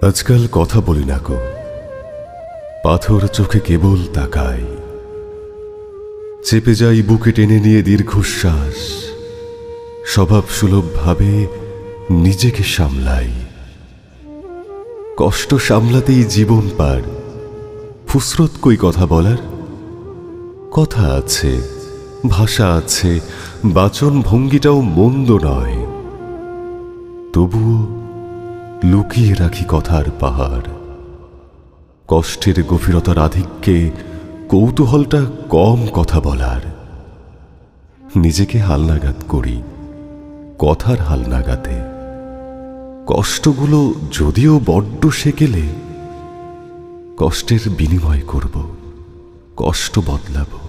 আজকাল কথা বলি না গো, পাথর চোখে কেবল তাকাই, চেপে যাই বুকে টেনে নিয়ে দীর্ঘশ্বাস, স্বভাব সুলভ ভাবে নিজেকে সামলাই। কষ্ট সামলাতেই জীবন পার, ফুসরত কই কথা বলার? কথা আছে, ভাষা আছে, বাচন ভঙ্গিটাও মন্দ নয়, তবুও লুকিয়ে রাখি কথার পাহাড়। কষ্টের গভীরতার আধিক্যে কৌতূহলটা কম কথা বলার। নিজেকে হালনাগাদ করি কথার হালনাগাদে। কষ্টগুলো যদিও বড্ড সেকেলে, কষ্টের বিনিময় করব, কষ্ট বদলাবো।